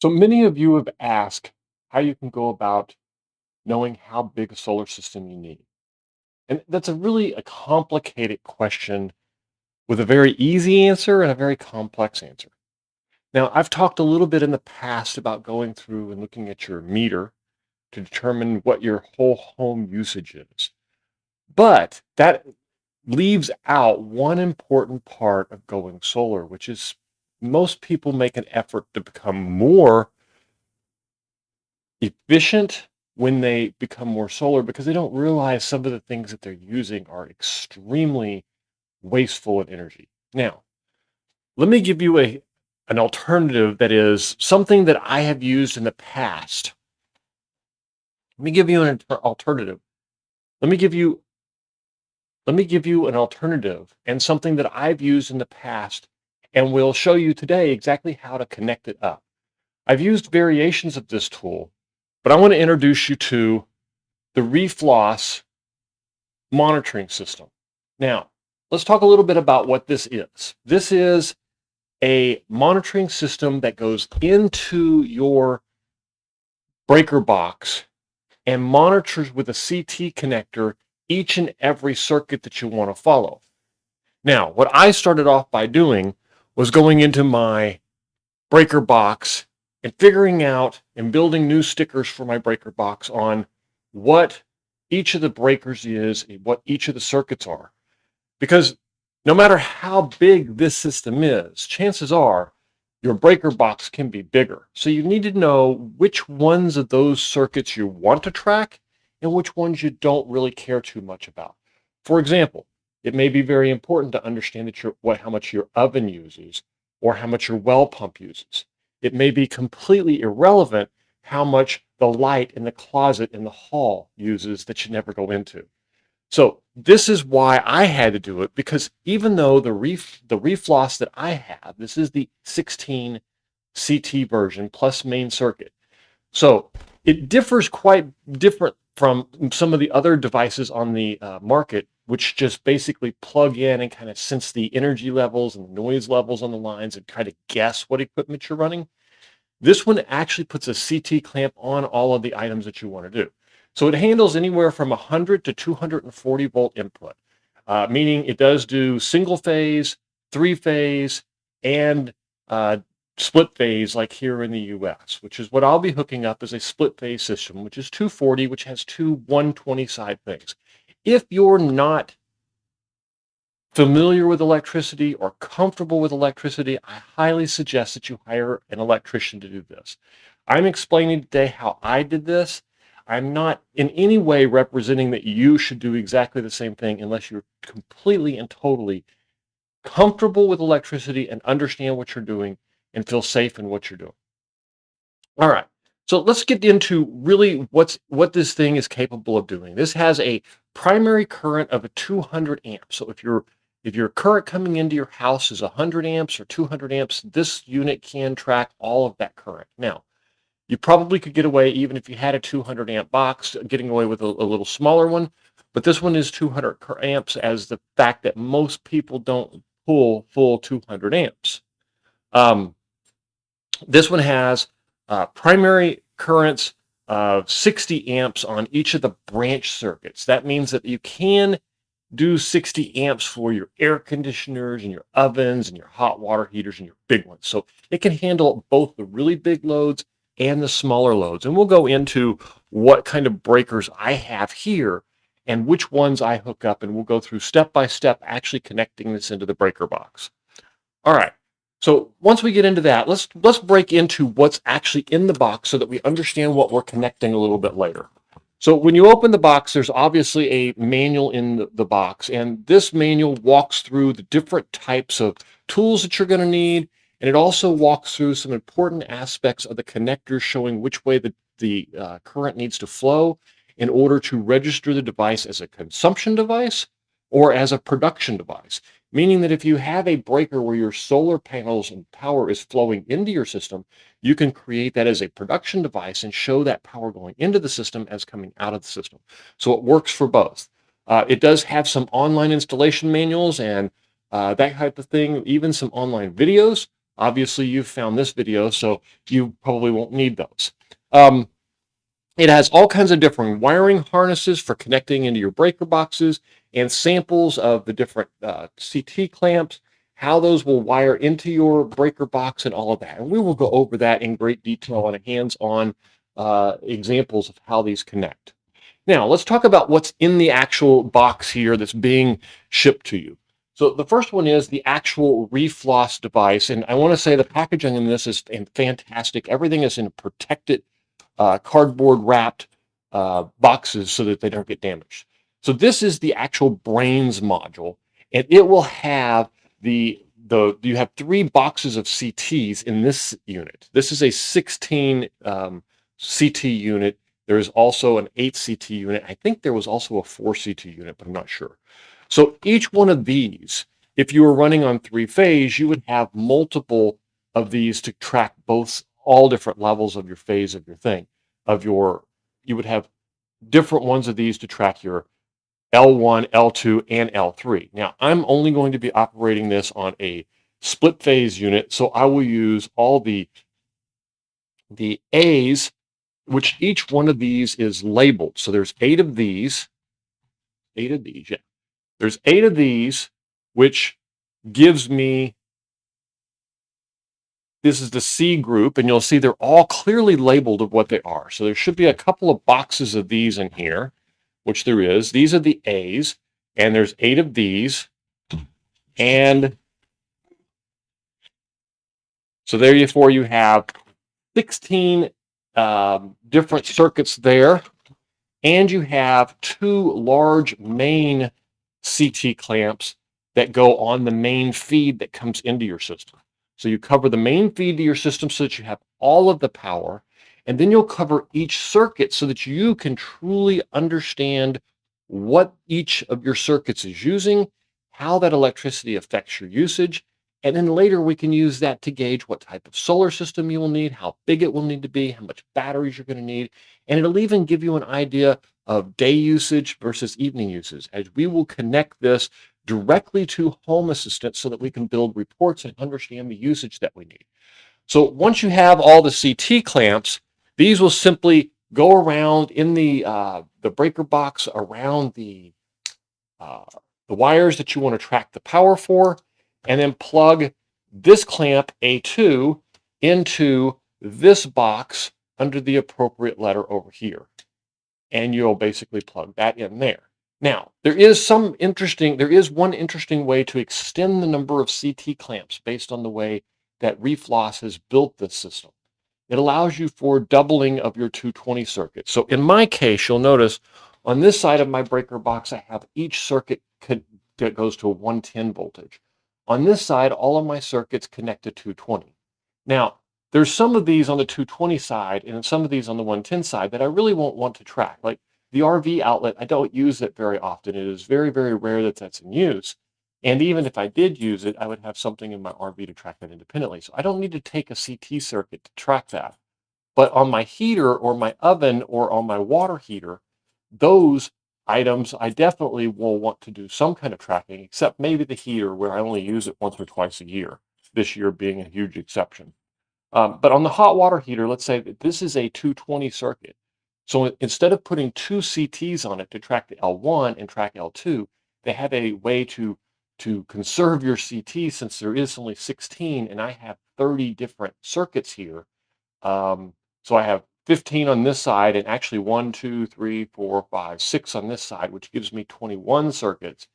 So many of you have asked how you can go about knowing how big a solar system you need. And that's a complicated question with a very easy answer and a very complex answer. Now, I've talked a little bit in the past about going through and looking at your meter to determine what your whole home usage is. But that leaves out one important part of going solar, which is most people make an effort to become more efficient when they become more solar because they don't realize some of the things that they're using are extremely wasteful in energy. Now, let me give you an alternative that is something that I have used in the past. Let me give you an alternative. Let me give you let me give you an alternative and something that I've used in the past, and we'll show you today exactly how to connect it up. I've used variations of this tool, but I want to introduce you to the Refoss monitoring system. Now, let's talk a little bit about what this is. This is a monitoring system that goes into your breaker box and monitors with a CT connector each and every circuit that you want to follow. Now, what I started off by doing was going into my breaker box and figuring out and building new stickers for my breaker box on what each of the breakers is and what each of the circuits are. Because no matter how big this system is, chances are your breaker box can be bigger. So you need to know which ones of those circuits you want to track and which ones you don't really care too much about. For example, it may be very important to understand that how much your oven uses or how much your well pump uses. It may be completely irrelevant how much the light in the closet in the hall uses that you never go into. So this is why I had to do it, because even though the Refloss that I have, this is the 16 CT version plus main circuit. So it differs quite different from some of the other devices on the market, which just basically plug in and kind of sense the energy levels and noise levels on the lines and kind of guess what equipment you're running. This one actually puts a CT clamp on all of the items that you want to do. So it handles anywhere from 100 to 240 volt input, meaning it does do single phase, three phase, and split phase like here in the US, which is what I'll be hooking up as a split phase system, which is 240, which has two 120 side things. If you're not familiar with electricity or comfortable with electricity, I highly suggest that you hire an electrician to do this. I'm explaining today how I did this. I'm not in any way representing that you should do exactly the same thing unless you're completely and totally comfortable with electricity and understand what you're doing and feel safe in what you're doing. All right. So let's get into really what this thing is capable of doing. This has a primary current of a 200 amps. So if your current coming into your house is 100 amps or 200 amps, this unit can track all of that current. Now, you probably could get away, even if you had a 200 amp box, getting away with a little smaller one. But this one is 200 amps, as the fact that most people don't pull full 200 amps. This one has primary currents of 60 amps on each of the branch circuits. That means that you can do 60 amps for your air conditioners and your ovens and your hot water heaters and your big ones. So it can handle both the really big loads and the smaller loads. And we'll go into what kind of breakers I have here and which ones I hook up, and we'll go through step by step actually connecting this into the breaker box. All right. So once we get into that, let's break into what's actually in the box so that we understand what we're connecting a little bit later. So when you open the box, there's obviously a manual in the box, and this manual walks through the different types of tools that you're going to need, and it also walks through some important aspects of the connectors showing which way the current needs to flow in order to register the device as a consumption device or as a production device. Meaning that if you have a breaker where your solar panels and power is flowing into your system, you can create that as a production device and show that power going into the system as coming out of the system. So it works for both. It does have some online installation manuals and that type of thing, even some online videos Obviously, you've found this video, so you probably won't need those. It has all kinds of different wiring harnesses for connecting into your breaker boxes and samples of the different CT clamps, how those will wire into your breaker box and all of that. And we will go over that in great detail on a hands-on examples of how these connect. Now, let's talk about what's in the actual box here that's being shipped to you. So the first one is the actual Refoss device. And I want to say the packaging in this is fantastic. Everything is in protected cardboard wrapped boxes so that they don't get damaged. So this is the actual brains module, and it will have you have 3 boxes of CTs in this unit. This is a 16 CT unit. There is also an 8 CT unit. I think there was also a 4 CT unit, but I'm not sure. So each one of these, if you were running on 3-phase, you would have multiple of these to track all different levels of your phase of your thing. You would have different ones of these to track your L1, L2, and L3. Now, I'm only going to be operating this on a split phase unit, so I will use all the A's, which each one of these is labeled. So there's 8 of these, yeah. There's 8 of these, which gives me, this is the C group, and you'll see they're all clearly labeled of what they are. So there should be a couple of boxes of these in here, which there is. These are the A's, and there's 8 of these. And so therefore you have 16 different circuits there, and you have 2 large main CT clamps that go on the main feed that comes into your system. So you cover the main feed to your system so that you have all of the power, and then you'll cover each circuit so that you can truly understand what each of your circuits is using, how that electricity affects your usage, and then later we can use that to gauge what type of solar system you will need, how big it will need to be, how much batteries you're going to need, and it'll even give you an idea of day usage versus evening usage, as we will connect this directly to Home Assistant so that we can build reports and understand the usage that we need. So once you have all the CT clamps, these will simply go around in the breaker box around the wires that you want to track the power for, and then plug this clamp A2 into this box under the appropriate letter over here. And you'll basically plug that in there. Now, there is one interesting way to extend the number of CT clamps based on the way that Refoss has built this system. It allows you for doubling of your 220 circuits. So in my case, you'll notice on this side of my breaker box, I have each circuit that goes to a 110 voltage. On this side, all of my circuits connect to 220. Now, there's some of these on the 220 side and some of these on the 110 side that I really won't want to track. Like the RV outlet, I don't use it very often. It is very, very rare that that's in use. And even if I did use it, I would have something in my RV to track that independently. So I don't need to take a CT circuit to track that. But on my heater or my oven or on my water heater, those items I definitely will want to do some kind of tracking, except maybe the heater where I only use it once or twice a year, this year being a huge exception. But on the hot water heater, let's say that this is a 220 circuit. So instead of putting 2 CTs on it to track the L1 and track L2, they have a way to conserve your CT, since there is only 16 and I have 30 different circuits here. So I have 15 on this side and actually 1, 2, 3, 4, 5, 6 on this side, which gives me 21 circuits.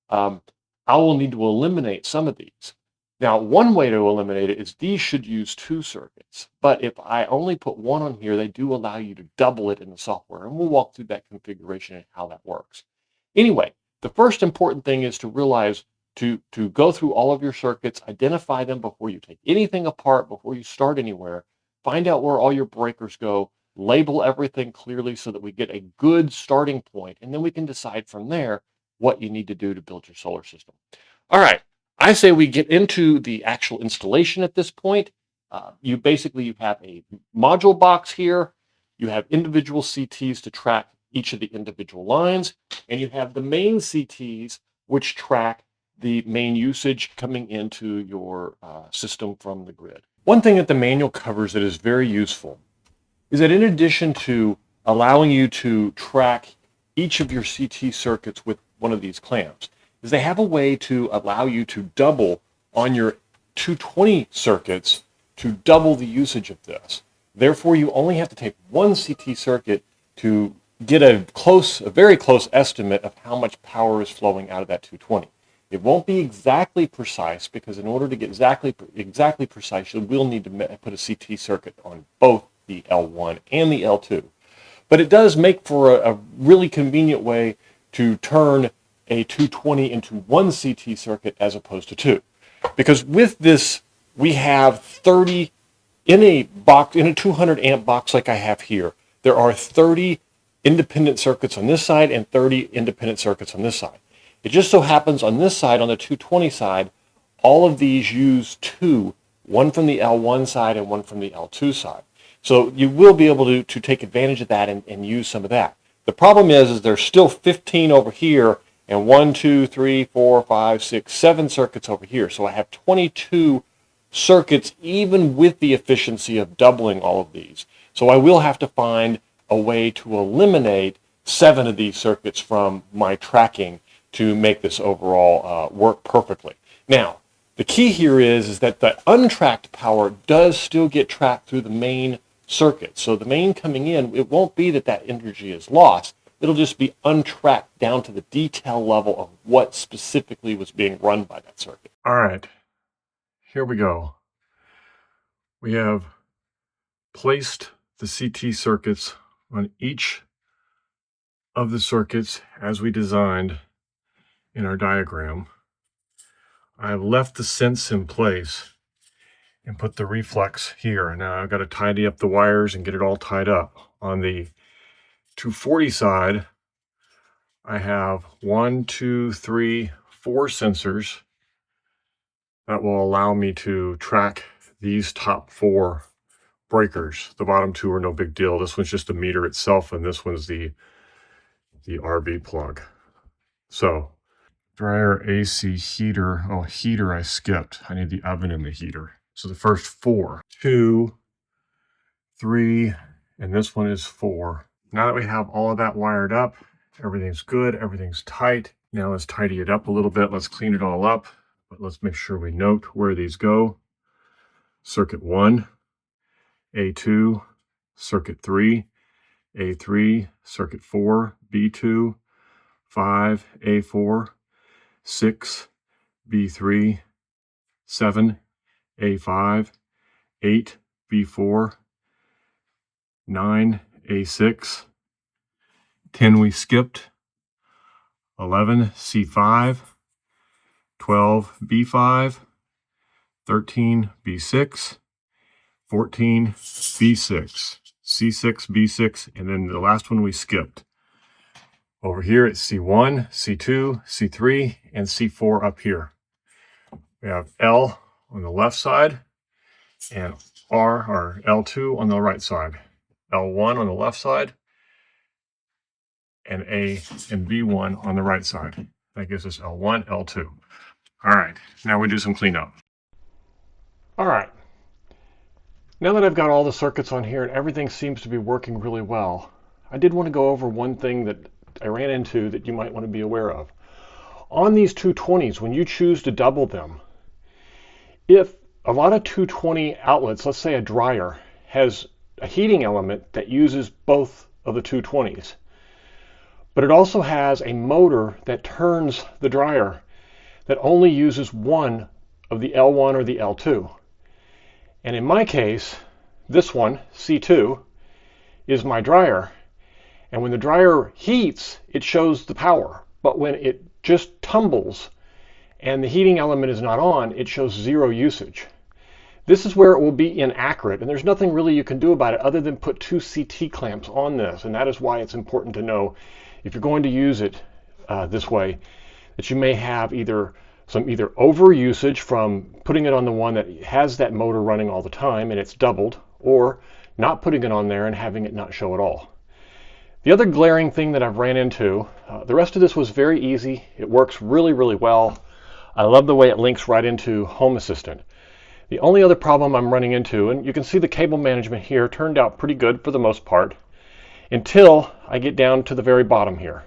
I will need to eliminate some of these. Now, one way to eliminate it is these should use 2 circuits, but if I only put 1 on here, they do allow you to double it in the software, and we'll walk through that configuration and how that works. Anyway, the first important thing is to realize to go through all of your circuits, identify them before you take anything apart, before you start anywhere, find out where all your breakers go, label everything clearly so that we get a good starting point, and then we can decide from there what you need to do to build your solar system. All right. I say we get into the actual installation at this point. You have a module box here. You have individual CTs to track each of the individual lines, and you have the main CTs which track the main usage coming into your system from the grid. One thing that the manual covers that is very useful is that in addition to allowing you to track each of your CT circuits with one of these clamps, is they have a way to allow you to double on your 220 circuits to double the usage of this. Therefore, you only have to take one CT circuit to get a very close estimate of how much power is flowing out of that 220. It won't be exactly precise, because in order to get exactly precise, you will need to put a CT circuit on both the L1 and the L2. But it does make for a really convenient way to turn a 220 into one CT circuit as opposed to two. Because with this, we have 30 in a box, in a 200 amp box like I have here. There are 30 independent circuits on this side and 30 independent circuits on this side. It just so happens on this side, on the 220 side, all of these use two, one from the L1 side and one from the L2 side. So you will be able to take advantage of that and use some of that. The problem is there's still 15 over here and 1, 2, 3, 4, 5, 6, 7 circuits over here. So I have 22 circuits even with the efficiency of doubling all of these. So I will have to find a way to eliminate 7 of these circuits from my tracking to make this overall work perfectly. Now, the key here is that the untracked power does still get tracked through the main circuit. So the main coming in, it won't be that energy is lost. It'll just be untracked down to the detail level of what specifically was being run by that circuit. All right, here we go. We have placed the CT circuits on each of the circuits as we designed in our diagram. I've left the sense in place and put the reflex here. Now I've got to tidy up the wires and get it all tied up. On the 240 side, I have 1, 2, 3, 4 sensors that will allow me to track these top 4 breakers. The bottom 2 are no big deal. This one's just the meter itself, and this one's the RV plug. So dryer, AC, heater. Oh, heater I skipped. I need the oven and the heater. So the first 4, 2, 3, and this one is 4. Now that we have all of that wired up, everything's good, everything's tight. Now let's tidy it up a little bit. Let's clean it all up, but let's make sure we note where these go. Circuit 1, A2, circuit 3, A3, circuit 4, B2, 5, A4, 6, B3, 7, A5, 8, B4, 9, A6, 10 we skipped, 11, C5, 12, B5, 13, B6, 14, B6, C6, B6, and then the last one we skipped. Over here it's C1, C2, C3, and C4 up here. We have L on the left side and R, or L2 on the right side. L1 on the left side and A and B1 on the right side. That gives us L1, L2. All right, now we do some cleanup. All right, now that I've got all the circuits on here and everything seems to be working really well, I did want to go over one thing that I ran into that you might want to be aware of. On these 220s, when you choose to double them, if a lot of 220 outlets, let's say a dryer, has a heating element that uses both of the 220s, but it also has a motor that turns the dryer that only uses one of the L1 or the L2. And in my case, this one, C2, is my dryer. And when the dryer heats, it shows the power. But when it just tumbles and the heating element is not on, it shows 0 usage. This is where it will be inaccurate, and there's nothing really you can do about it other than put 2 CT clamps on this, and that is why it's important to know, if you're going to use it this way, that you may have either over usage from putting it on the one that has that motor running all the time and it's doubled, or not putting it on there and having it not show at all. The other glaring thing that I've ran into, the rest of this was very easy. It works really, really well. I love the way it links right into Home Assistant. The only other problem I'm running into, and you can see the cable management here turned out pretty good for the most part, until I get down to the very bottom here.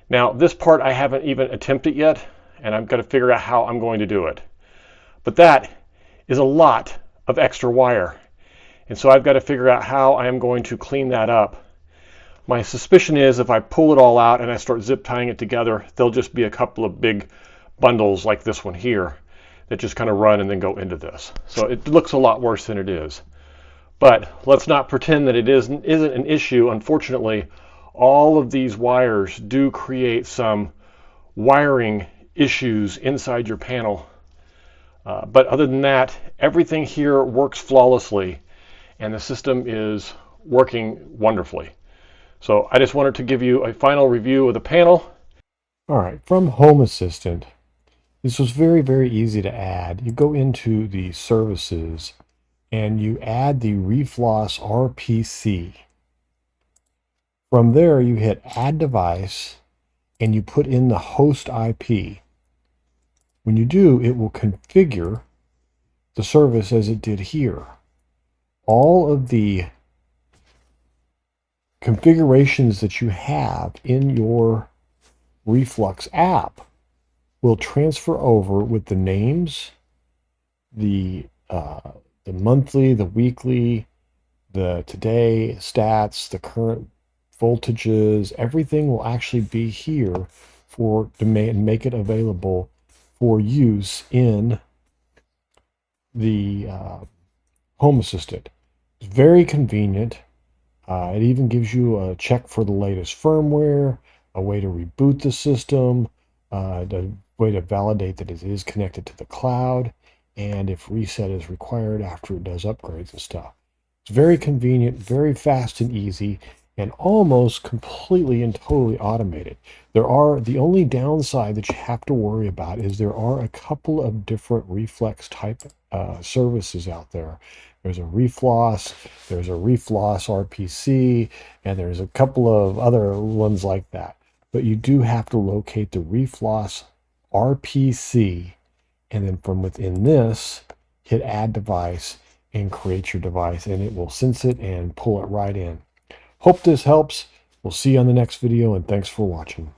Now, this part I haven't even attempted yet, and I've got to figure out how I'm going to do it. But that is a lot of extra wire, and so I've got to figure out how I am going to clean that up. My suspicion is if I pull it all out and I start zip tying it together, there'll just be a couple of big bundles like this one here that just kind of run and then go into this. So it looks a lot worse than it is. But let's not pretend that it isn't an issue. Unfortunately, all of these wires do create some wiring issues inside your panel. But other than that, everything here works flawlessly, and the system is working wonderfully. So I just wanted to give you a final review of the panel. All right, from Home Assistant, this was very, very easy to add. You go into the services and you add the Refoss RPC. From there, you hit Add Device and you put in the host IP. When you do, it will configure the service as it did here. All of the configurations that you have in your Reflux app will transfer over with the names, the monthly, the weekly, the today stats, the current voltages. Everything will actually be here for to make it available for use in the Home Assistant. It's very convenient. It even gives you a check for the latest firmware, a way to reboot the system, a way to validate that it is connected to the cloud, and if reset is required after it does upgrades and stuff. It's very convenient, very fast and easy, and almost completely and totally automated. The only downside that you have to worry about is there are a couple of different reflex type services out there. There's a Refloss, there's a Refloss RPC, and there's a couple of other ones like that. But you do have to locate the Refloss RPC, and then from within this, hit Add Device and create your device, and it will sense it and pull it right in. Hope this helps. We'll see you on the next video, and thanks for watching.